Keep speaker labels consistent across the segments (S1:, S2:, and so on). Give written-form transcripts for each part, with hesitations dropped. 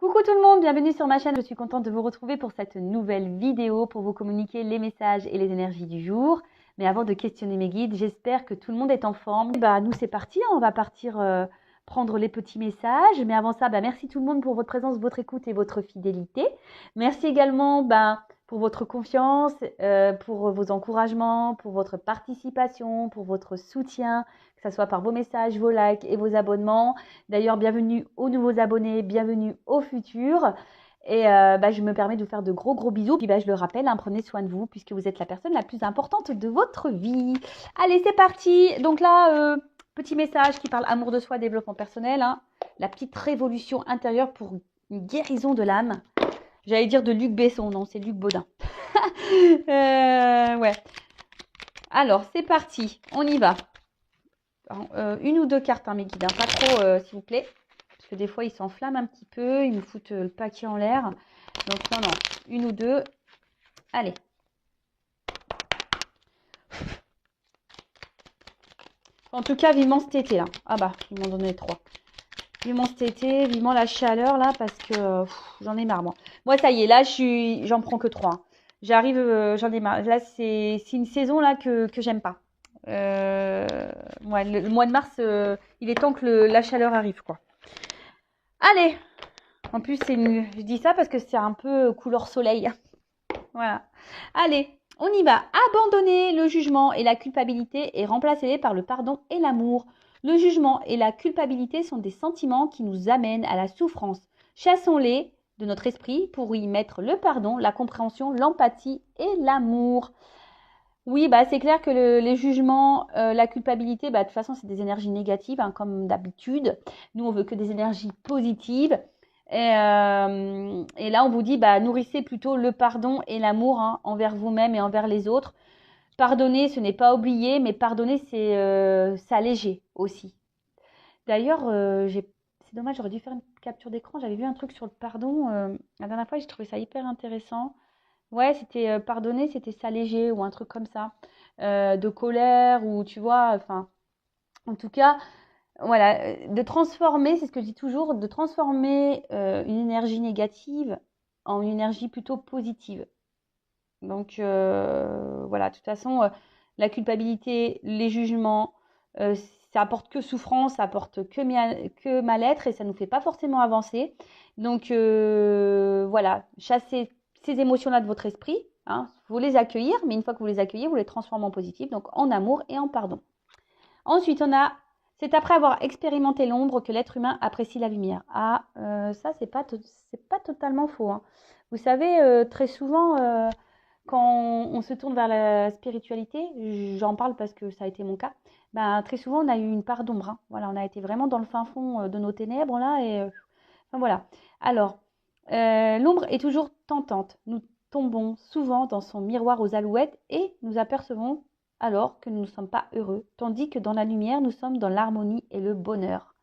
S1: Coucou tout le monde, bienvenue sur ma chaîne. Je suis contente de vous retrouver pour cette nouvelle vidéo pour vous communiquer les messages et les énergies du jour. Mais avant de questionner mes guides, j'espère que tout le monde est en forme. Nous c'est parti, on va partir prendre les petits messages. Mais avant ça, merci tout le monde pour votre présence, votre écoute et votre fidélité. Merci également pour votre confiance, pour vos encouragements, pour votre participation, pour votre soutien, que ce soit par vos messages, vos likes et vos abonnements. D'ailleurs, bienvenue aux nouveaux abonnés, bienvenue aux futurs. Et je me permets de vous faire de gros bisous. Puis je le rappelle, prenez soin de vous puisque vous êtes la personne la plus importante de votre vie. Allez, c'est parti. Donc là, petit message qui parle amour de soi, développement personnel. La petite révolution intérieure pour une guérison de l'âme. J'allais dire de Luc Besson, non, c'est Luc Baudin. Ouais. Alors, c'est parti. On y va. Une ou deux cartes, mes guides. Pas trop, s'il vous plaît. Parce que des fois, ils s'enflamment un petit peu. Ils me foutent le paquet en l'air. Donc, non. Une ou deux. Allez. En tout cas, vivement cet été, là. Ils m'ont donné 3. Vivement cet été, vivement la chaleur, là, parce que j'en ai marre, moi. Moi, ça y est, là, j'en prends que 3. J'arrive, j'en ai marre. Là, c'est une saison, là, que j'aime pas. Le mois de mars, il est temps que la chaleur arrive, quoi. Allez. En plus, je dis ça parce que c'est un peu couleur soleil. Voilà. Allez, on y va. Abandonner le jugement et la culpabilité et remplacer-les par le pardon et l'amour. Le jugement et la culpabilité sont des sentiments qui nous amènent à la souffrance. Chassons-les de notre esprit pour y mettre le pardon, la compréhension, l'empathie et l'amour. Oui, c'est clair que les jugements, la culpabilité, de toute façon, c'est des énergies négatives, comme d'habitude. Nous, on veut que des énergies positives. Et là, on vous dit, nourrissez plutôt le pardon et l'amour envers vous-même et envers les autres. Pardonner, ce n'est pas oublier, mais pardonner, c'est s'alléger aussi. D'ailleurs, c'est dommage, j'aurais dû faire une capture d'écran. J'avais vu un truc sur le pardon. La dernière fois, j'ai trouvé ça hyper intéressant. Ouais, c'était pardonner, c'était s'alléger ou un truc comme ça. De colère ou tu vois, en tout cas, voilà, de transformer, c'est ce que je dis toujours, de transformer une énergie négative en une énergie plutôt positive. Donc voilà, de toute façon, la culpabilité, les jugements, ça apporte que souffrance, ça apporte que mal-être et ça ne nous fait pas forcément avancer. Donc voilà, chassez ces émotions-là de votre esprit, vous les accueillir, mais une fois que vous les accueillez, vous les transformez en positif, donc en amour et en pardon. Ensuite, c'est après avoir expérimenté l'ombre que l'être humain apprécie la lumière. Ça, c'est pas totalement faux. Vous savez, très souvent, quand on se tourne vers la spiritualité, j'en parle parce que ça a été mon cas, très souvent, on a eu une part d'ombre. Voilà, on a été vraiment dans le fin fond de nos ténèbres, là, et voilà. Alors, l'ombre est toujours tentante. Nous tombons souvent dans son miroir aux alouettes et nous apercevons alors que nous ne sommes pas heureux, tandis que dans la lumière, nous sommes dans l'harmonie et le bonheur.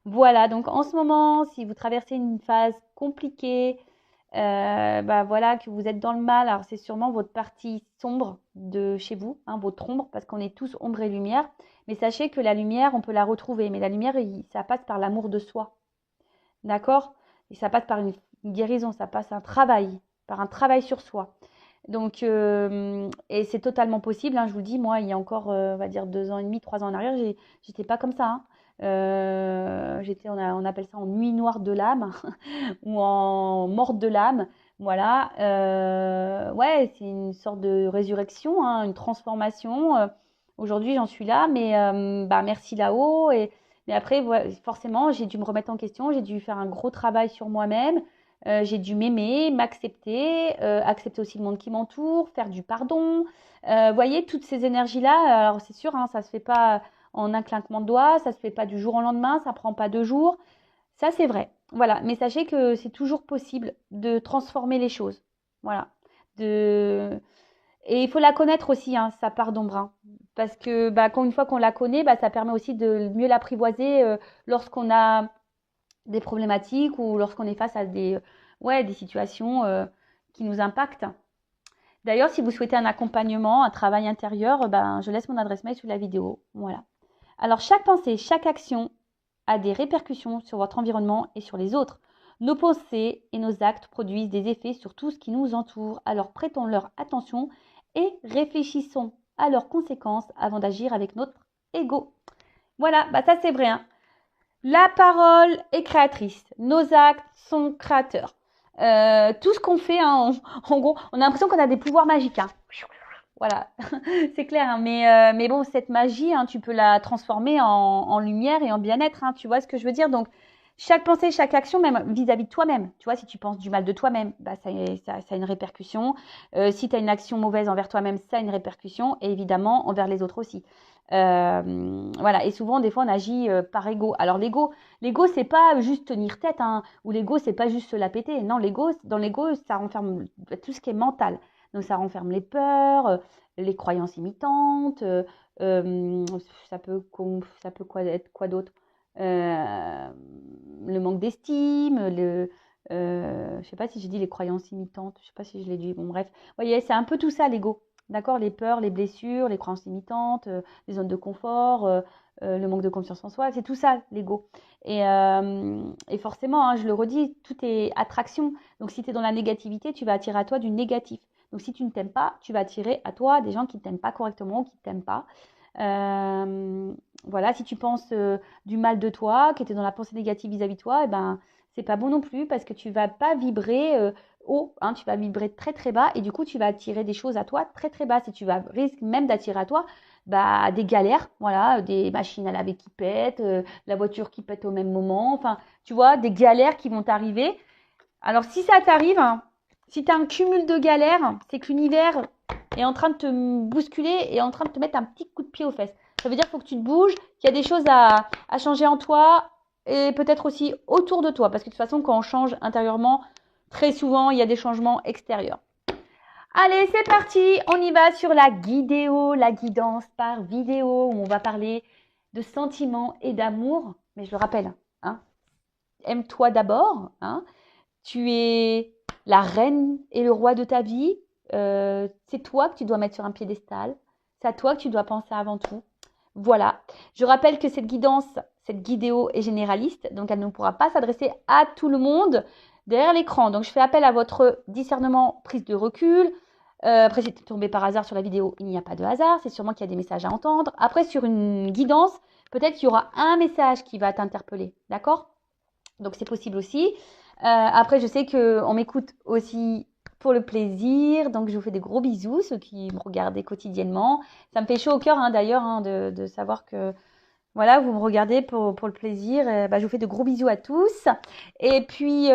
S1: Voilà, donc en ce moment, si vous traversez une phase compliquée, voilà, que vous êtes dans le mal, alors c'est sûrement votre partie sombre de chez vous, votre ombre, parce qu'on est tous ombre et lumière, mais sachez que la lumière, on peut la retrouver, mais la lumière, ça passe par l'amour de soi, d'accord? Et ça passe par une guérison, ça passe par un travail sur soi. Donc, et c'est totalement possible, je vous dis, moi, il y a encore, on va dire 2 ans et demi, 3 ans en arrière, j'étais pas comme ça. On appelle ça en nuit noire de l'âme ou en morte de l'âme. Voilà, ouais, c'est une sorte de résurrection, une transformation. Aujourd'hui, j'en suis là, mais merci là-haut. Mais après, forcément, j'ai dû me remettre en question, j'ai dû faire un gros travail sur moi-même. J'ai dû m'aimer, m'accepter, accepter aussi le monde qui m'entoure, faire du pardon. Voyez, toutes ces énergies-là, alors c'est sûr, ça se fait pas en un clinquement de doigts, ça se fait pas du jour au lendemain, ça prend pas 2 jours. Ça, c'est vrai. Voilà, mais sachez que c'est toujours possible de transformer les choses. Voilà. Et il faut la connaître aussi, sa part d'ombre. Parce que une fois qu'on la connaît, ça permet aussi de mieux l'apprivoiser lorsqu'on a des problématiques ou lorsqu'on est face à des situations qui nous impactent. D'ailleurs, si vous souhaitez un accompagnement, un travail intérieur, je laisse mon adresse mail sous la vidéo. Voilà. Alors, chaque pensée, chaque action a des répercussions sur votre environnement et sur les autres. Nos pensées et nos actes produisent des effets sur tout ce qui nous entoure, alors prêtons leur attention et réfléchissons à leurs conséquences avant d'agir avec notre ego. Voilà, bah ça c'est vrai. Hein. La parole est créatrice, nos actes sont créateurs. Tout ce qu'on fait, hein, en gros, on a l'impression qu'on a des pouvoirs magiques. Hein. Voilà, c'est clair. Hein, mais bon, cette magie, hein, tu peux la transformer en lumière et en bien-être. Hein, tu vois ce que je veux dire? Donc, chaque pensée, chaque action, même vis-à-vis de toi-même. Tu vois, si tu penses du mal de toi-même, bah, ça a une répercussion. Si tu as une action mauvaise envers toi-même, ça a une répercussion. Et évidemment, envers les autres aussi. Voilà. Et souvent, des fois, on agit par ego. Alors, l'ego, c'est pas juste tenir tête. Hein, ou l'ego, c'est pas juste se la péter. Non, dans l'ego, ça renferme tout ce qui est mental. Donc, ça renferme les peurs, les croyances imitantes. Ça peut être quoi d'autre? Le manque d'estime, je sais pas si j'ai dit les croyances imitantes, je sais pas si je l'ai dit, bon bref, vous voyez, c'est un peu tout ça l'ego, d'accord, les peurs, les blessures, les croyances imitantes, les zones de confort, le manque de confiance en soi, c'est tout ça l'ego. Et forcément, hein, je le redis, tout est attraction, donc si tu es dans la négativité, tu vas attirer à toi du négatif. Donc si tu ne t'aimes pas, tu vas attirer à toi des gens qui ne t'aiment pas correctement ou qui ne t'aiment pas. Voilà, si tu penses du mal de toi, que tu es dans la pensée négative vis-à-vis de toi, eh ben, c'est pas bon non plus parce que tu vas pas vibrer haut, hein, tu vas vibrer très très bas et du coup tu vas attirer des choses à toi très très bas. Et tu vas risque même d'attirer à toi bah, des galères, voilà, des machines à laver qui pètent, la voiture qui pète au même moment, enfin, tu vois, des galères qui vont t'arriver. Alors si ça t'arrive, hein, si tu as un cumul de galères, c'est que l'univers est en train de te bousculer et en train de te mettre un petit coup de pied aux fesses. Ça veut dire qu'il faut que tu te bouges, qu'il y a des choses à changer en toi et peut-être aussi autour de toi. Parce que de toute façon, quand on change intérieurement, très souvent, il y a des changements extérieurs. Allez, c'est parti. On y va sur la guidéo, la guidance par vidéo où on va parler de sentiments et d'amour. Mais je le rappelle, hein, aime-toi d'abord. Hein, tu es la reine et le roi de ta vie. C'est toi que tu dois mettre sur un piédestal. C'est à toi que tu dois penser avant tout. Voilà. Je rappelle que cette guidance, cette guidéo est généraliste, donc elle ne pourra pas s'adresser à tout le monde derrière l'écran. Donc je fais appel à votre discernement, prise de recul. Après, si tu es tombé par hasard sur la vidéo, il n'y a pas de hasard. C'est sûrement qu'il y a des messages à entendre. Après, sur une guidance, peut-être qu'il y aura un message qui va t'interpeller. D'accord? Donc c'est possible aussi. Après, je sais qu'on m'écoute aussi pour le plaisir. Donc, je vous fais des gros bisous, ceux qui me regardent quotidiennement. Ça me fait chaud au cœur, hein, d'ailleurs, hein, de savoir que voilà, vous me regardez pour le plaisir. Je vous fais de gros bisous à tous. Et puis,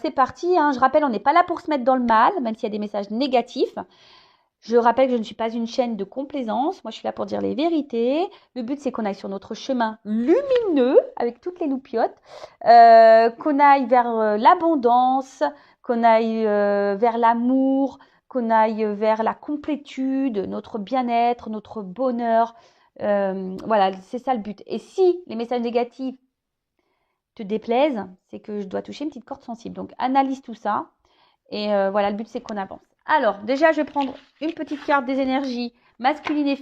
S1: c'est parti. Hein. Je rappelle, on n'est pas là pour se mettre dans le mal, même s'il y a des messages négatifs. Je rappelle que je ne suis pas une chaîne de complaisance. Moi, je suis là pour dire les vérités. Le but, c'est qu'on aille sur notre chemin lumineux avec toutes les loupiottes, qu'on aille vers l'abondance, qu'on aille vers l'amour, qu'on aille vers la complétude, notre bien-être, notre bonheur. Voilà, c'est ça le but. Et si les messages négatifs te déplaisent, c'est que je dois toucher une petite corde sensible. Donc, analyse tout ça. Et voilà, le but, c'est qu'on avance. Alors, déjà, je vais prendre une petite carte des énergies masculines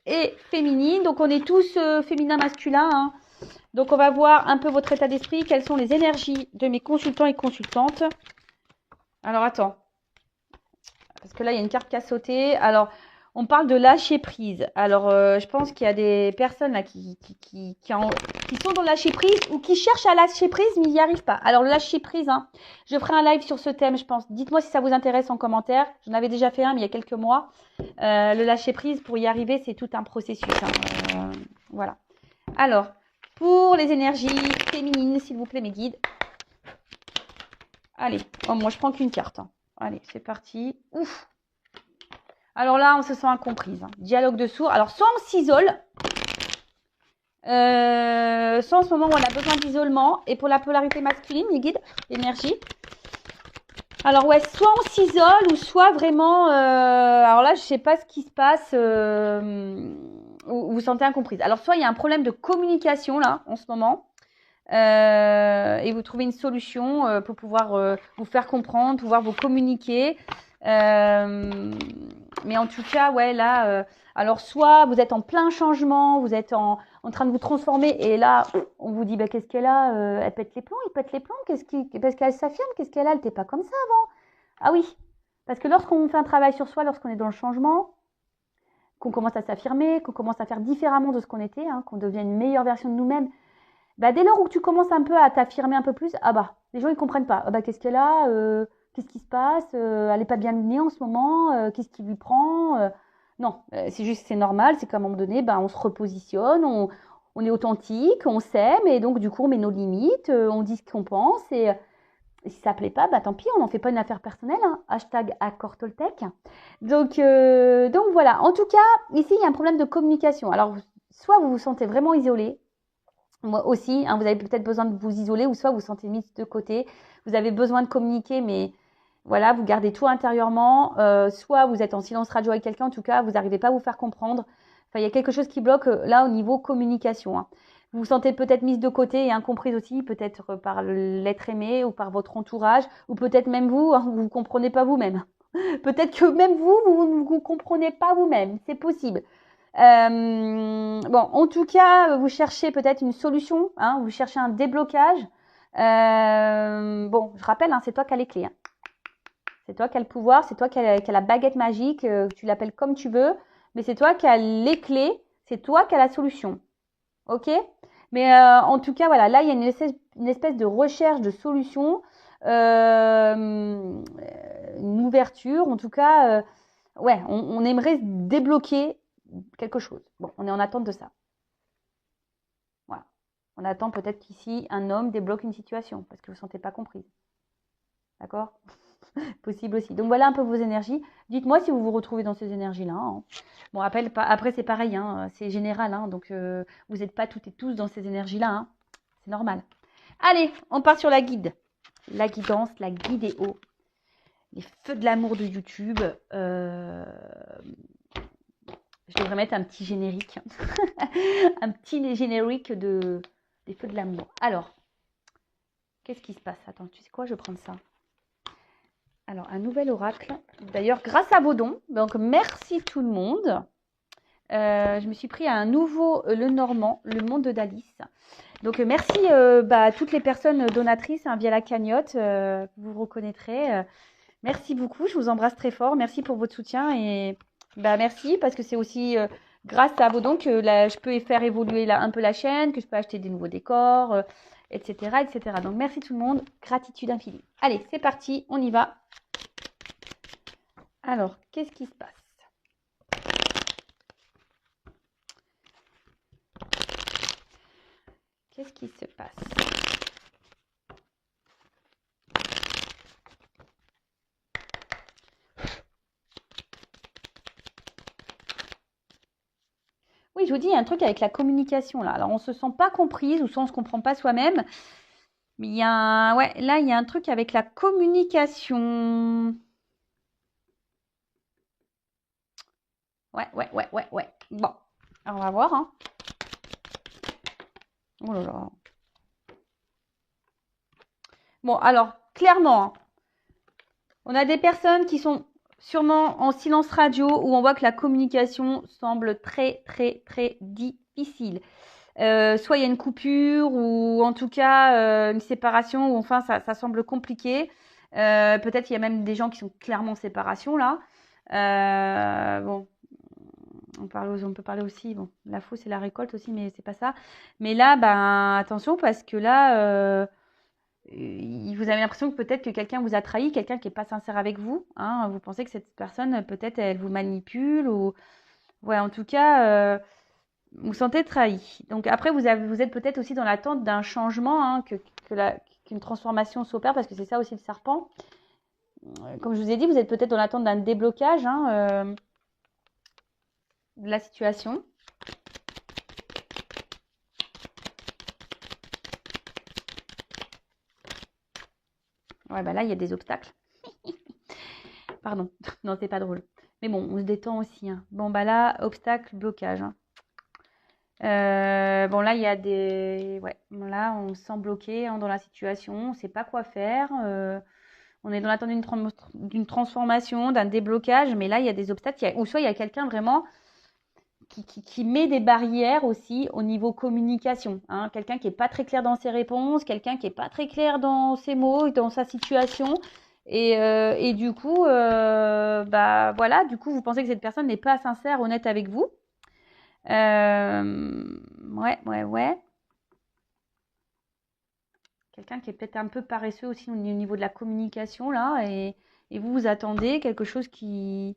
S1: et féminines. Donc, on est tous féminins, masculins. Hein. Donc, on va voir un peu votre état d'esprit. Quelles sont les énergies de mes consultants et consultantes. Alors, attends. Parce que là, il y a une carte qui a sauté. Alors, on parle de lâcher prise. Alors, je pense qu'il y a des personnes là qui sont dans le lâcher prise ou qui cherchent à lâcher prise, mais ils n'y arrivent pas. Alors, le lâcher prise, hein, je ferai un live sur ce thème, je pense. Dites-moi si ça vous intéresse en commentaire. J'en avais déjà fait un, mais il y a quelques mois. Le lâcher prise, pour y arriver, c'est tout un processus. Hein. Voilà. Alors, pour les énergies féminines, s'il vous plaît, mes guides. Allez, moi, je prends qu'une carte. Hein. Allez, c'est parti. Ouf. Alors là, on se sent incomprise. Hein. Dialogue de sourds. Alors, soit on s'isole, soit en ce moment où on a besoin d'isolement. Et pour la polarité masculine, les guides, l'énergie. Alors ouais, soit on s'isole ou soit vraiment... alors là, je ne sais pas ce qui se passe. Vous vous sentez incomprise. Alors soit il y a un problème de communication là, en ce moment. Et vous trouvez une solution pour pouvoir vous faire comprendre, pouvoir vous communiquer. Mais en tout cas, ouais, là, alors soit vous êtes en plein changement, vous êtes en en train de vous transformer. Et là, on vous dit, bah, qu'est-ce qu'elle a elle pète les plombs, il pète les plombs. Parce qu'elle s'affirme, qu'est-ce qu'elle a? Elle n'était pas comme ça avant. Ah oui, parce que lorsqu'on fait un travail sur soi, lorsqu'on est dans le changement, qu'on commence à s'affirmer, qu'on commence à faire différemment de ce qu'on était, hein, qu'on devient une meilleure version de nous-mêmes, bah, dès lors où tu commences un peu à t'affirmer un peu plus, ah bah, les gens ils comprennent pas. Ah bah, qu'est-ce qu'elle a qu'est-ce qui se passe elle n'est pas bien née en ce moment qu'est-ce qui lui prend non, c'est juste, c'est normal, c'est qu'à un moment donné, bah, on se repositionne, on est authentique, on s'aime, et donc du coup on met nos limites, on dit ce qu'on pense, et si ça plaît pas, bah tant pis, on n'en fait pas une affaire personnelle, hein. Hashtag accord Toltec. Donc voilà, en tout cas, ici il y a un problème de communication. Alors, soit vous vous sentez vraiment isolé, moi aussi, hein, vous avez peut-être besoin de vous isoler, ou soit vous vous sentez mis de côté, vous avez besoin de communiquer, mais voilà, vous gardez tout intérieurement, soit vous êtes en silence radio avec quelqu'un, en tout cas, vous n'arrivez pas à vous faire comprendre. Enfin, il y a quelque chose qui bloque là au niveau communication, hein. Vous vous sentez peut-être mise de côté et incomprise aussi, peut-être par l'être aimé ou par votre entourage, ou peut-être même vous, hein, vous ne comprenez pas vous-même. Peut-être que même vous ne vous comprenez pas vous-même, c'est possible. Bon, en tout cas, vous cherchez peut-être une solution, hein, vous cherchez un déblocage. Bon, je rappelle, hein, c'est toi qui as les clés, hein. C'est toi qui as le pouvoir, c'est toi qui as la baguette magique, tu l'appelles comme tu veux, mais c'est toi qui as les clés, c'est toi qui as la solution. Ok? Mais en tout cas, voilà, là, il y a une espèce de recherche de solution, une ouverture, en tout cas, ouais, on aimerait débloquer quelque chose. Bon, on est en attente de ça. Voilà. On attend peut-être qu'ici, un homme débloque une situation, parce que vous ne vous sentez pas comprise. D'accord? Possible aussi. Donc voilà un peu vos énergies. Dites-moi si vous vous retrouvez dans ces énergies-là, hein. Bon, après c'est pareil, hein, c'est général, hein, donc vous n'êtes pas toutes et tous dans ces énergies-là, hein. C'est normal. Allez, on part sur la guide. La guidance, la guidéo. Les feux de l'amour de YouTube. Je devrais mettre un petit générique. Un petit générique des feux de l'amour. Alors, qu'est-ce qui se passe? Attends, tu sais quoi? Je vais prendre ça. Alors, un nouvel oracle. D'ailleurs, grâce à vos dons. Donc, merci tout le monde. Je me suis pris à un nouveau Lenormand, le monde d'Alice. Donc, merci à toutes les personnes donatrices, hein, via la cagnotte. Vous reconnaîtrez. Merci beaucoup. Je vous embrasse très fort. Merci pour votre soutien. Et merci parce que c'est aussi grâce à vos dons que je peux faire évoluer un peu la chaîne, que je peux acheter des nouveaux décors, etc., etc. Donc, merci tout le monde. Gratitude infinie. Allez, c'est parti. On y va. Alors, qu'est-ce qui se passe? Qu'est-ce qui se passe? Oui, je vous dis, il y a un truc avec la communication là. Alors, on ne se sent pas comprise ou soit on ne se comprend pas soi-même. Mais il y a ouais, là, il y a un truc avec la communication. Ouais. Bon, alors, on va voir, hein. Oh là là. Bon, alors, clairement, hein, on a des personnes qui sont sûrement en silence radio où on voit que la communication semble très, très, très difficile. Soit il y a une coupure ou en tout cas une séparation ou enfin ça semble compliqué. Peut-être il y a même des gens qui sont clairement en séparation là. Bon, on peut parler aussi, bon, la fausse et la récolte aussi, mais c'est pas ça. Mais là, attention parce que là, vous avez l'impression que peut-être que quelqu'un vous a trahi, quelqu'un qui n'est pas sincère avec vous, hein. Vous pensez que cette personne, peut-être, elle vous manipule ou... Ouais, en tout cas, vous sentez trahi. Donc après, vous êtes peut-être aussi dans l'attente d'un changement, hein, qu'une transformation s'opère, parce que c'est ça aussi le serpent. Comme je vous ai dit, vous êtes peut-être dans l'attente d'un déblocage, hein, de la situation. Ouais, là, il y a des obstacles. Pardon, non, c'est pas drôle. Mais bon, on se détend aussi, hein. Bon, là, obstacle, blocage, hein. Bon, là, il y a des... Ouais, là, on se sent bloqué, hein, dans la situation, on ne sait pas quoi faire. On est dans l'attente d'une transformation, d'un déblocage, mais là, il y a des obstacles. Ou soit il y a quelqu'un vraiment qui met des barrières aussi au niveau communication. Hein. Quelqu'un qui n'est pas très clair dans ses réponses, quelqu'un qui n'est pas très clair dans ses mots, dans sa situation. Et du coup, bah voilà, du coup, vous pensez que cette personne n'est pas sincère, honnête avec vous. Ouais. Quelqu'un qui est peut-être un peu paresseux aussi au niveau de la communication, là, et vous attendez quelque chose qui...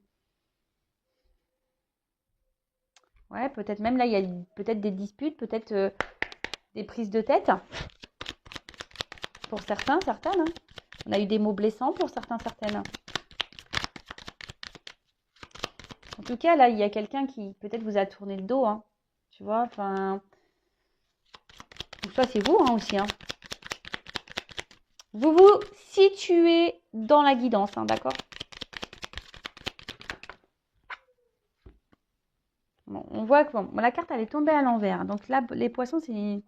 S1: Ouais, peut-être même là, il y a peut-être des disputes, peut-être des prises de tête pour certains, certaines. Hein. On a eu des mots blessants pour certains, certaines. En tout cas, là, il y a quelqu'un qui peut-être vous a tourné le dos, hein. Tu vois, enfin... Ou soit c'est vous hein, aussi, hein. Vous vous situez dans la guidance, hein, d'accord? Bon, on voit que bon, la carte, elle est tombée à l'envers. Donc là, les poissons, c'est...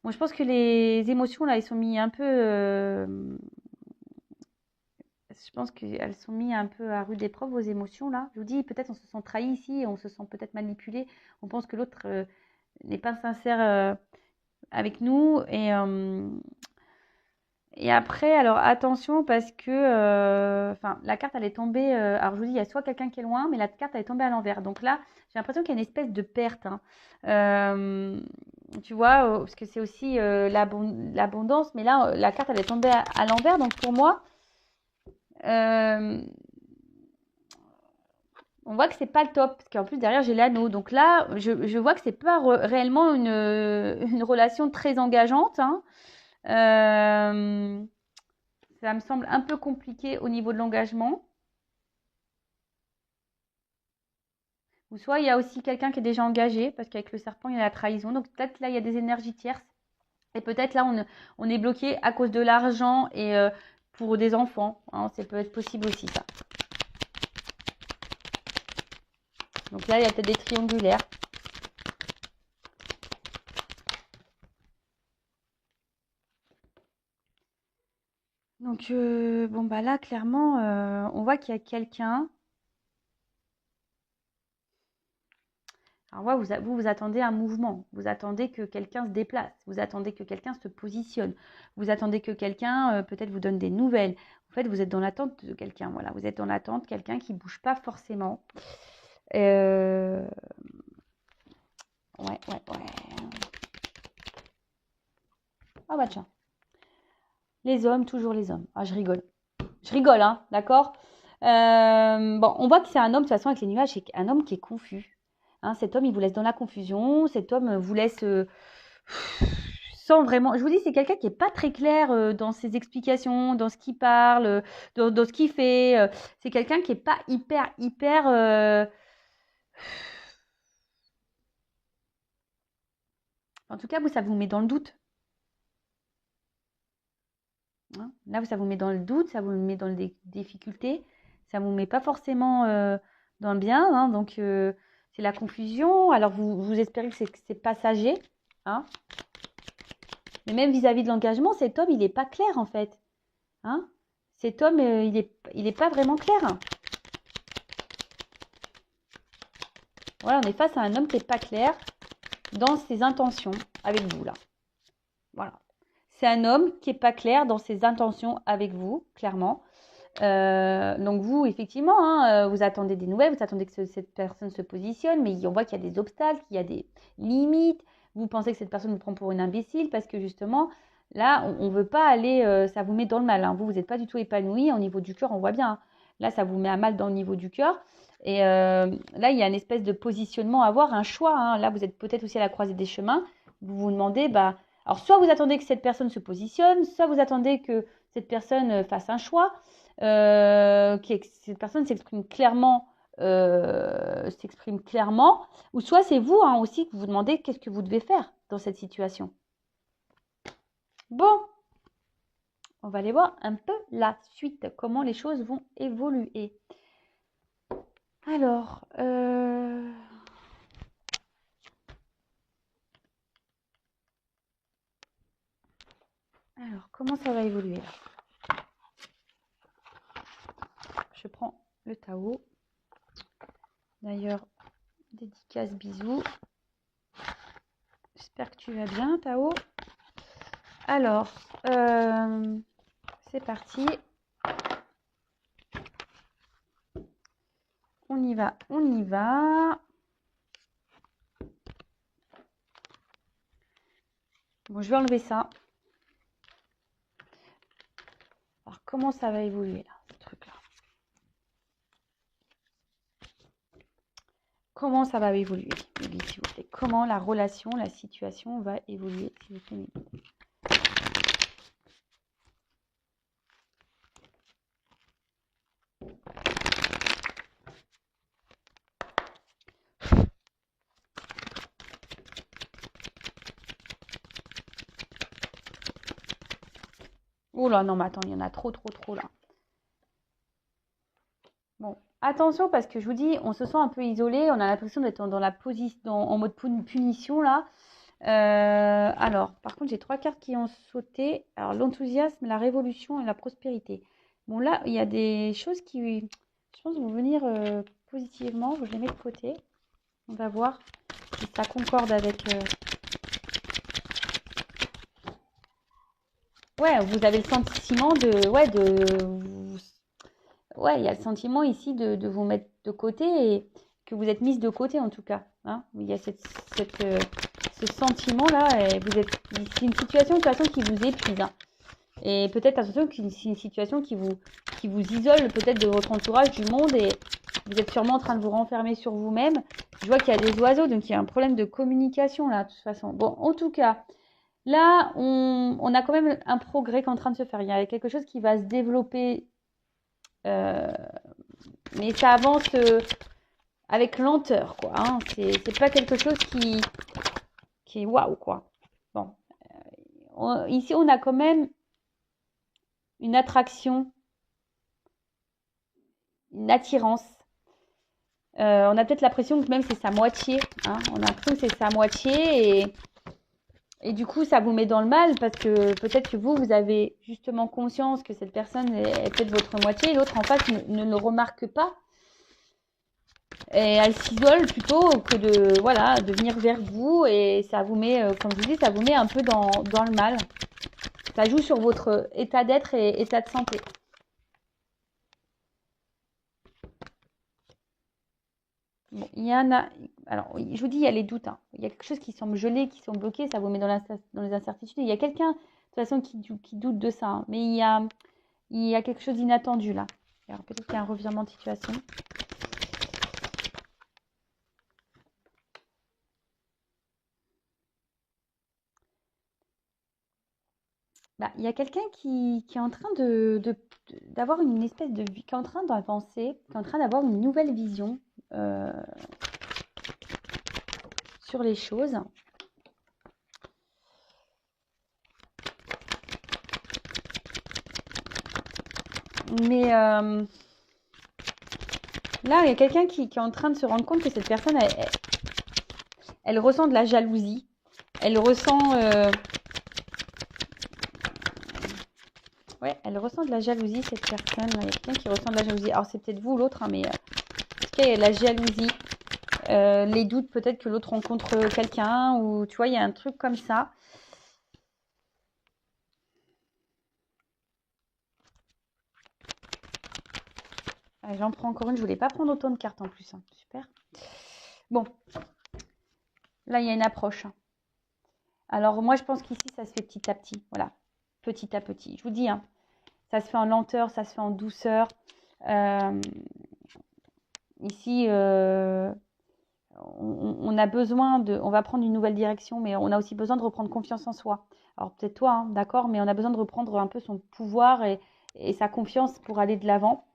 S1: Bon, je pense que les émotions, là, elles sont mis un peu... Je pense qu'elles sont mis un peu à rude épreuve, vos émotions, là. Je vous dis, peut-être on se sent trahi ici, on se sent peut-être manipulé. On pense que l'autre n'est pas sincère avec nous. Et après, alors attention parce que... Enfin, la carte, elle est tombée... alors, je vous dis, il y a soit quelqu'un qui est loin, mais la carte, elle est tombée à l'envers. Donc là, j'ai l'impression qu'il y a une espèce de perte. Hein. Tu vois, parce que c'est aussi l'abondance. Mais là, la carte, elle est tombée à l'envers. Donc pour moi... on voit que c'est pas le top, parce qu'en plus derrière j'ai l'anneau. Donc là, je vois que c'est pas réellement une relation très engageante. Hein. Ça me semble un peu compliqué au niveau de l'engagement. Ou soit il y a aussi quelqu'un qui est déjà engagé, parce qu'avec le serpent il y a la trahison. Donc peut-être là il y a des énergies tierces. Et peut-être là on est bloqué à cause de l'argent et pour des enfants. Hein, ça peut être possible aussi ça. Donc là il y a peut-être des triangulaires. Donc, bon, bah là, clairement, on voit qu'il y a quelqu'un. Alors, vous attendez un mouvement. Vous attendez que quelqu'un se déplace. Vous attendez que quelqu'un se positionne. Vous attendez que quelqu'un, peut-être, vous donne des nouvelles. En fait, vous êtes dans l'attente de quelqu'un. Voilà, vous êtes dans l'attente de quelqu'un qui ne bouge pas forcément. Ouais. Ah bah tiens. Les hommes, toujours les hommes. Ah, je rigole. Je rigole, hein, d'accord? Bon, on voit que c'est un homme, de toute façon, avec les nuages, c'est un homme qui est confus. Hein, cet homme, il vous laisse dans la confusion. Cet homme vous laisse sans vraiment... Je vous dis, c'est quelqu'un qui n'est pas très clair dans ses explications, dans ce qu'il parle, dans ce qu'il fait. C'est quelqu'un qui n'est pas hyper... En tout cas, vous, ça vous met dans le doute. Hein. Là, ça vous met dans le doute, ça vous met dans les difficultés. Ça ne vous met pas forcément dans le bien. Hein, donc, c'est la confusion. Alors, vous espérez que c'est passager. Hein. Mais même vis-à-vis de l'engagement, cet homme, il n'est pas clair, en fait. Hein. Cet homme, il est pas vraiment clair. Voilà, on est face à un homme qui n'est pas clair dans ses intentions avec vous, là. Voilà. C'est un homme qui n'est pas clair dans ses intentions avec vous, clairement. Donc vous, effectivement, hein, vous attendez des nouvelles, vous attendez que cette personne se positionne, mais on voit qu'il y a des obstacles, qu'il y a des limites. Vous pensez que cette personne vous prend pour une imbécile parce que justement, là, on ne veut pas aller, ça vous met dans le mal. Hein. Vous n'êtes pas du tout épanoui au niveau du cœur, on voit bien. Hein. Là, ça vous met à mal dans le niveau du cœur. Et là, il y a une espèce de positionnement à avoir, un choix. Hein. Là, vous êtes peut-être aussi à la croisée des chemins. Vous vous demandez, bah, alors soit vous attendez que cette personne se positionne, soit vous attendez que cette personne fasse un choix. Que cette personne s'exprime clairement, ou soit c'est vous hein, aussi que vous vous demandez qu'est-ce que vous devez faire dans cette situation. Bon, on va aller voir un peu la suite, comment les choses vont évoluer. Alors, comment ça va évoluer là? Je prends le Tao. D'ailleurs, Dédicace, bisous. J'espère que tu vas bien, Tao. Alors, c'est parti. On y va, on y va. Bon, je vais enlever ça. Alors, comment ça va évoluer, là, ce truc-là? Comment ça va évoluer, Mimi, s'il vous plaît? Comment la relation, la situation va évoluer, s'il vous plaît, Mimi? Oh là, non, mais attends, il y en a trop, là. Bon, attention, parce que je vous dis, on se sent un peu isolé, on a l'impression d'être dans la position, en mode punition, là. Alors, par contre, j'ai 3 cartes qui ont sauté. Alors, l'enthousiasme, la révolution et la prospérité. Bon, là, il y a des choses qui, je pense, vont venir positivement. Je les mets de côté. On va voir si ça concorde avec... Ouais, vous avez le sentiment de... Ouais, ouais, il y a le sentiment ici de vous mettre de côté et que vous êtes mise de côté, en tout cas. Hein. Il y a ce sentiment-là. Et vous êtes... C'est une situation, de toute façon, qui vous épuise. Hein. Et peut-être, attention, que c'est une situation qui vous isole peut-être de votre entourage, du monde, et vous êtes sûrement en train de vous renfermer sur vous-même. Je vois qu'il y a des oiseaux, donc il y a un problème de communication, là, de toute façon. Bon, en tout cas, là, on a quand même un progrès qui est en train de se faire. Il y a quelque chose qui va se développer, mais ça avance avec lenteur, quoi. Hein. C'est pas quelque chose qui est waouh, quoi. Bon. Ici, on a quand même une attraction, une attirance. On a peut-être l'impression que même c'est sa moitié. Hein. On a l'impression que c'est sa moitié et du coup, ça vous met dans le mal parce que peut-être que vous avez justement conscience que cette personne est peut-être votre moitié et l'autre en face ne le remarque pas. Et elle s'isole plutôt que de venir vers vous et ça vous met, comme je vous dis, ça vous met un peu dans le mal. Ça joue sur votre état d'être et état de santé. Bon, il y en a. Alors, je vous dis, il y a les doutes. Hein. Il y a quelque chose qui semble gelé, qui semble bloqué, ça vous met dans les incertitudes. Il y a quelqu'un, de toute façon, qui doute de ça. Hein. Mais il y a quelque chose d'inattendu là. Alors, peut-être qu'il y a un revirement de situation. Bah, il y a quelqu'un qui est en train d'avoir une espèce de vie, qui est en train d'avancer, qui est en train d'avoir une nouvelle vision sur les choses. Mais là, il y a quelqu'un qui est en train de se rendre compte que cette personne, elle ressent de la jalousie. Elle ressent... Ouais, elle ressent de la jalousie, cette personne. Il y a quelqu'un qui ressent de la jalousie. Alors, c'est peut-être vous ou l'autre, hein, mais en tout cas, il y a de la jalousie. Les doutes, peut-être que l'autre rencontre quelqu'un, ou tu vois, il y a un truc comme ça. J'en prends encore une. Je voulais pas prendre autant de cartes en plus. Hein. Super. Bon. Là, il y a une approche. Alors, moi, je pense qu'ici, ça se fait petit à petit. Voilà. Petit à petit. Je vous dis, hein, ça se fait en lenteur, ça se fait en douceur. Ici, on a besoin de... On va prendre une nouvelle direction, mais on a aussi besoin de reprendre confiance en soi. Alors, peut-être toi, hein, d'accord, mais on a besoin de reprendre un peu son pouvoir et sa confiance pour aller de l'avant.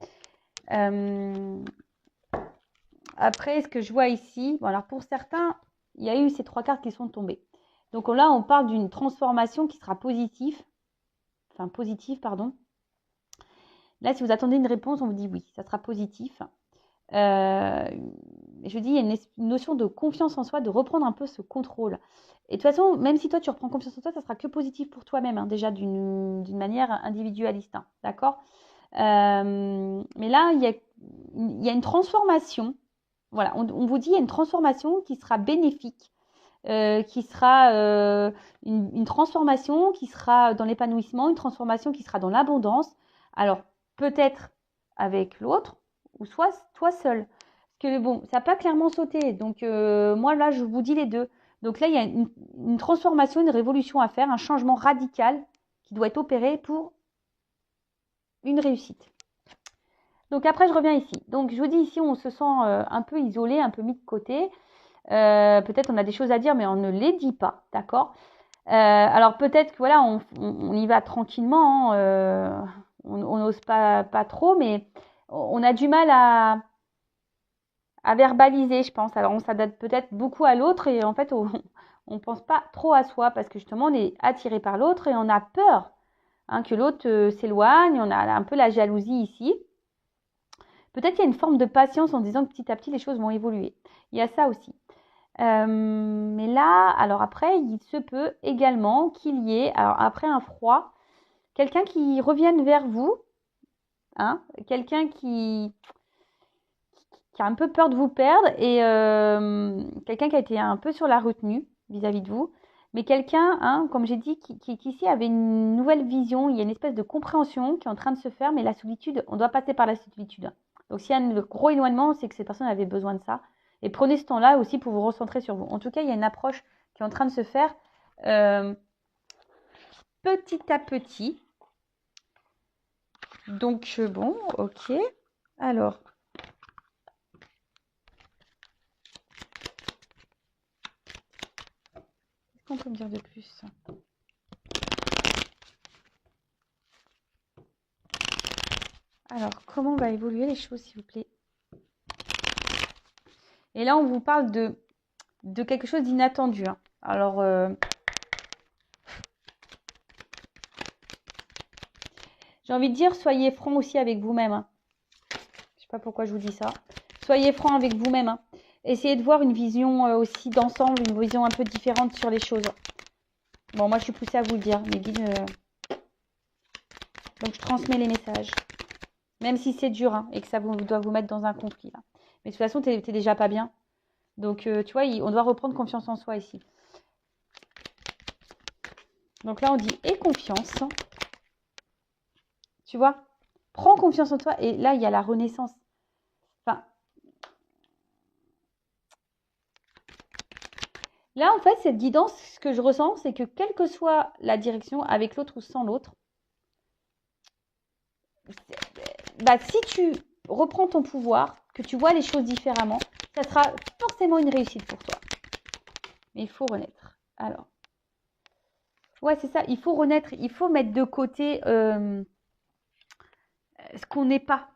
S1: Après, ce que je vois ici... Bon, alors, pour certains, il y a eu ces 3 cartes qui sont tombées. Donc là, on parle d'une transformation qui sera positive. Enfin, positive, pardon. Là, si vous attendez une réponse, on vous dit oui, ça sera positif. Je dis, il y a une notion de confiance en soi, de reprendre un peu ce contrôle. Et de toute façon, même si toi, tu reprends confiance en toi, ça sera que positif pour toi-même, hein, déjà d'une manière individualiste. Hein, d'accord. Mais là, il y a une transformation, voilà, on vous dit il y a une transformation qui sera bénéfique, qui sera une transformation qui sera dans l'épanouissement, une transformation qui sera dans l'abondance. Alors, peut-être avec l'autre ou soit toi seul. Parce que bon, ça n'a pas clairement sauté. Donc, moi, là, je vous dis les deux. Donc là, il y a une transformation, une révolution à faire, un changement radical qui doit être opéré pour une réussite. Donc après, je reviens ici. Donc, je vous dis ici, on se sent un peu isolé, un peu mis de côté. Peut-être on a des choses à dire, mais on ne les dit pas, d'accord? Alors peut-être que voilà, on y va tranquillement, hein, on n'ose pas trop, mais on a du mal à verbaliser, je pense. Alors on s'adapte peut-être beaucoup à l'autre et en fait on pense pas trop à soi parce que justement on est attiré par l'autre et on a peur hein, que l'autre s'éloigne, on a un peu la jalousie ici. Peut-être qu'il y a une forme de patience en disant que petit à petit les choses vont évoluer. Il y a ça aussi. Mais là, alors après, il se peut également qu'il y ait, alors après un froid, quelqu'un qui revienne vers vous, hein, quelqu'un qui a un peu peur de vous perdre et quelqu'un qui a été un peu sur la retenue vis-à-vis de vous, mais quelqu'un, hein, comme j'ai dit, qui ici avait une nouvelle vision, il y a une espèce de compréhension qui est en train de se faire, mais la solitude, on doit passer par la solitude. Donc s'il y a un gros éloignement, c'est que ces personnes avaient besoin de ça. Et prenez ce temps-là aussi pour vous recentrer sur vous. En tout cas, il y a une approche qui est en train de se faire petit à petit. Donc, bon, ok. Alors, qu'est-ce qu'on peut me dire de plus? Alors, comment va évoluer les choses, s'il vous plaît? Et là, on vous parle de quelque chose d'inattendu. Hein. Alors, j'ai envie de dire, soyez franc aussi avec vous-même. Hein. Je ne sais pas pourquoi je vous dis ça. Soyez franc avec vous-même. Hein. Essayez de voir une vision aussi d'ensemble, une vision un peu différente sur les choses. Bon, moi, je suis poussée à vous le dire. Mes guides, donc, je transmets les messages. Même si c'est dur hein, et que ça doit vous mettre dans un conflit. Là. Mais de toute façon, tu n'es déjà pas bien. Donc, tu vois, on doit reprendre confiance en soi ici. Donc là, on dit « et confiance ». Tu vois, prends confiance en toi. Et là, il y a la renaissance. Enfin, là, en fait, cette guidance, ce que je ressens, c'est que quelle que soit la direction, avec l'autre ou sans l'autre, bah, si tu reprends ton pouvoir, que tu vois les choses différemment, ça sera forcément une réussite pour toi. Mais il faut renaître. Alors, ouais, c'est ça. Il faut renaître. Il faut mettre de côté ce qu'on n'est pas.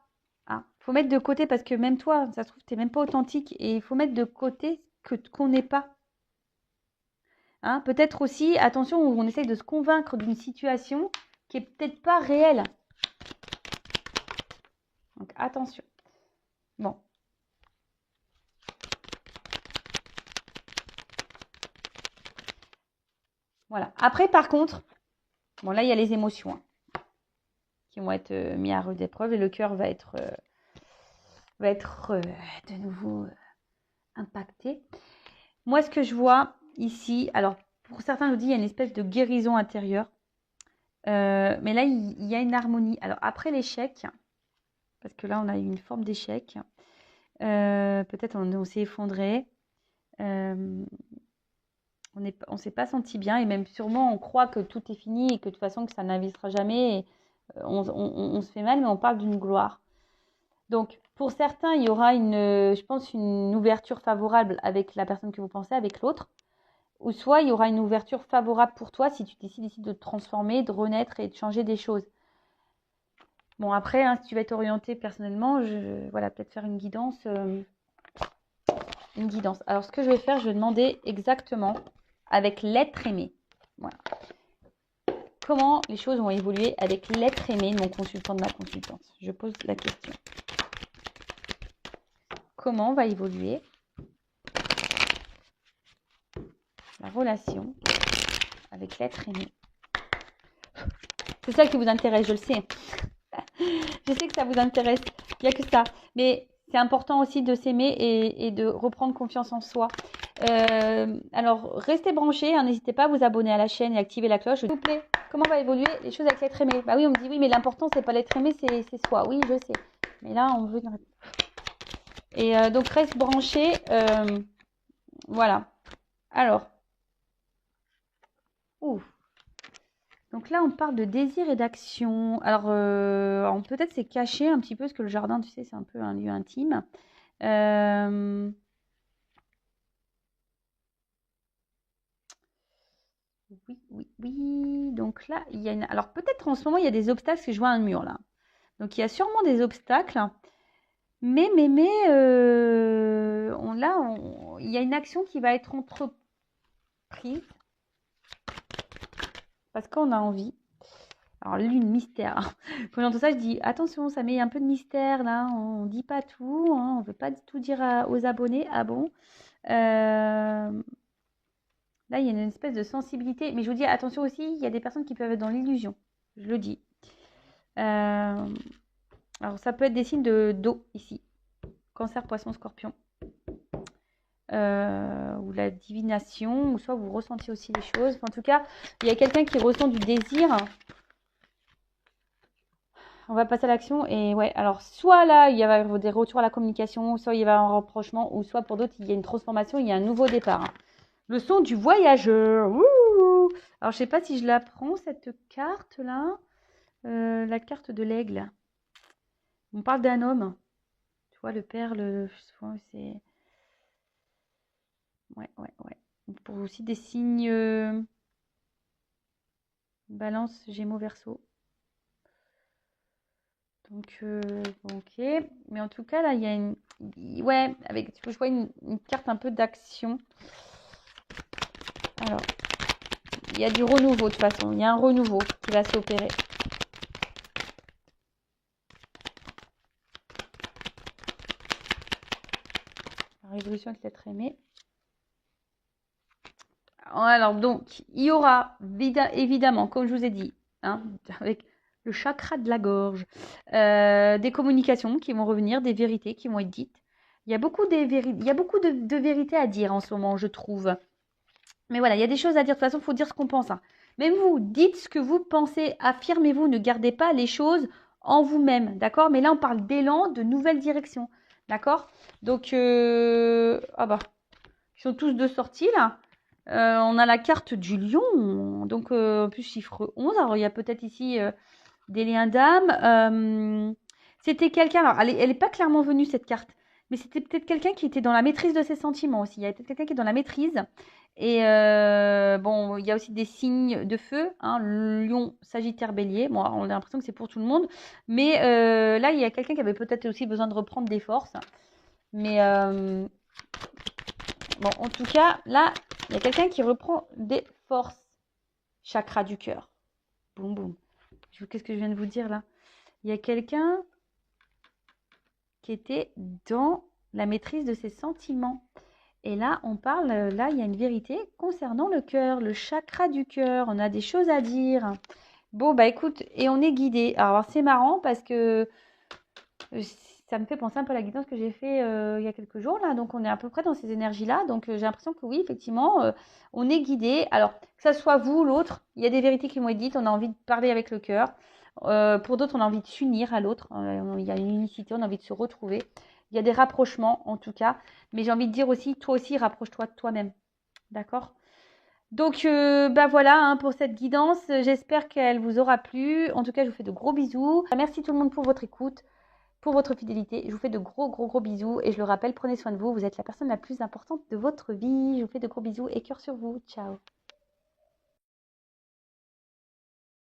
S1: Hein. Il faut mettre de côté parce que même toi, ça se trouve, tu n'es même pas authentique. Et il faut mettre de côté qu'on n'est pas. Hein, peut-être aussi, attention, on essaye de se convaincre d'une situation qui n'est peut-être pas réelle. Donc, attention. Bon. Voilà. Après, par contre, bon, là, il y a les émotions hein, qui vont être mis à rude épreuve et le cœur va être de nouveau impacté. Moi, ce que je vois ici, alors, pour certains, je vous dis, il y a une espèce de guérison intérieure. Mais là, il y a une harmonie. Alors, après l'échec, parce que là, on a eu une forme d'échec, peut-être on s'est effondré. On ne s'est pas senti bien et même sûrement on croit que tout est fini et que de toute façon que ça n'investira jamais. Et, on se fait mal, mais on parle d'une gloire. Donc, pour certains, il y aura je pense, une ouverture favorable avec la personne que vous pensez, avec l'autre. Ou soit il y aura une ouverture favorable pour toi si tu décides de te transformer, de renaître et de changer des choses. Bon, après, hein, si tu vas être orienté personnellement, voilà, peut-être faire une guidance. Une guidance. Alors, ce que je vais faire, je vais demander exactement avec l'être aimé. Voilà. Comment les choses vont évoluer avec l'être aimé de mon consultant, de ma consultante. Je pose la question. Comment va évoluer la relation avec l'être aimé? C'est ça qui vous intéresse, je le sais. Je sais que ça vous intéresse. Il n'y a que ça. Mais c'est important aussi de s'aimer et de reprendre confiance en soi. Alors, restez branchés, hein, n'hésitez pas à vous abonner à la chaîne et activer la cloche. S'il vous plaît, comment va évoluer les choses avec l'être aimé? Bah oui, on me dit oui, mais l'important, c'est pas l'être aimé, c'est soi. Oui, je sais. Mais là, on veut une réponse. Et donc, reste branché. Voilà. Alors. Ouh. Donc là, on parle de désir et d'action. Alors, peut-être c'est caché un petit peu, parce que le jardin, tu sais, c'est un peu un lieu intime. Oui, oui, oui. Donc là, il y a une... Alors peut-être en ce moment, il y a des obstacles, parce que je vois un mur là. Donc il y a sûrement des obstacles. Mais, il y a une action qui va être entreprise. Parce qu'on a envie. Alors lune, mystère. Quand j'entends ça, je dis, attention, ça met un peu de mystère là. On ne dit pas tout. Hein, on ne veut pas tout dire aux abonnés. Ah bon Là, il y a une espèce de sensibilité. Mais je vous dis, attention aussi, il y a des personnes qui peuvent être dans l'illusion. Je le dis. Alors, ça peut être des signes d'eau ici. Cancer, poisson, scorpion. Ou la divination. Ou soit vous ressentiez aussi les choses. Enfin, en tout cas, il y a quelqu'un qui ressent du désir. On va passer à l'action. Et ouais, alors, soit là, il y a des retours à la communication. Soit il y a un rapprochement. Ou soit pour d'autres, il y a une transformation. Il y a un nouveau départ. Le son du voyageur. Ouh. Alors, je sais pas si je la prends, cette carte-là. La carte de l'aigle. On parle d'un homme. Tu vois, le père, c'est... Ouais. Pour aussi des signes... Balance, Gémeaux, Verseau. Donc, ok. Mais en tout cas, là, il y a une... Ouais, je vois une carte un peu d'action. Alors, il y a du renouveau de toute façon. Il y a un renouveau qui va s'opérer. La révolution avec l'être aimé. Alors, donc, il y aura, évidemment, comme je vous ai dit, hein, avec le chakra de la gorge, des communications qui vont revenir, des vérités qui vont être dites. Il y a beaucoup, de vérités à dire en ce moment, je trouve. Mais voilà, il y a des choses à dire. De toute façon, il faut dire ce qu'on pense. Hein. Même vous, dites ce que vous pensez, affirmez-vous, ne gardez pas les choses en vous-même, d'accord? Mais là, on parle d'élan, de nouvelles directions, d'accord? Donc, ah bah, ils sont tous de sortie, là. On a la carte du lion, donc en plus chiffre 11. Alors, il y a peut-être ici des liens d'âme. C'était quelqu'un, alors elle n'est pas clairement venue cette carte, mais c'était peut-être quelqu'un qui était dans la maîtrise de ses sentiments aussi. Il y a peut-être quelqu'un qui est dans la maîtrise. Et bon, il y a aussi des signes de feu, hein, lion, sagittaire, bélier. Bon, on a l'impression que c'est pour tout le monde. Mais là, il y a quelqu'un qui avait peut-être aussi besoin de reprendre des forces. Mais bon, en tout cas, là, il y a quelqu'un qui reprend des forces. Chakra du cœur. Boum, boum. Qu'est-ce que je viens de vous dire là? Il y a quelqu'un qui était dans la maîtrise de ses sentiments. Et là, on parle, là, il y a une vérité concernant le cœur, le chakra du cœur. On a des choses à dire. Bon, bah écoute, et on est guidé. Alors, c'est marrant parce que ça me fait penser un peu à la guidance que j'ai fait il y a quelques jours là. Donc, on est à peu près dans ces énergies-là. Donc, j'ai l'impression que oui, effectivement, on est guidé. Alors, que ça soit vous ou l'autre, il y a des vérités qui m'ont été dites. On a envie de parler avec le cœur. Pour d'autres, on a envie de s'unir à l'autre. Il y a une unicité, on a envie de se retrouver. Il y a des rapprochements, en tout cas. Mais j'ai envie de dire aussi, toi aussi, rapproche-toi de toi-même. D'accord? Donc, bah voilà hein, pour cette guidance. J'espère qu'elle vous aura plu. En tout cas, je vous fais de gros bisous. Merci tout le monde pour votre écoute, pour votre fidélité. Je vous fais de gros bisous. Et je le rappelle, prenez soin de vous. Vous êtes la personne la plus importante de votre vie. Je vous fais de gros bisous et cœur sur vous. Ciao.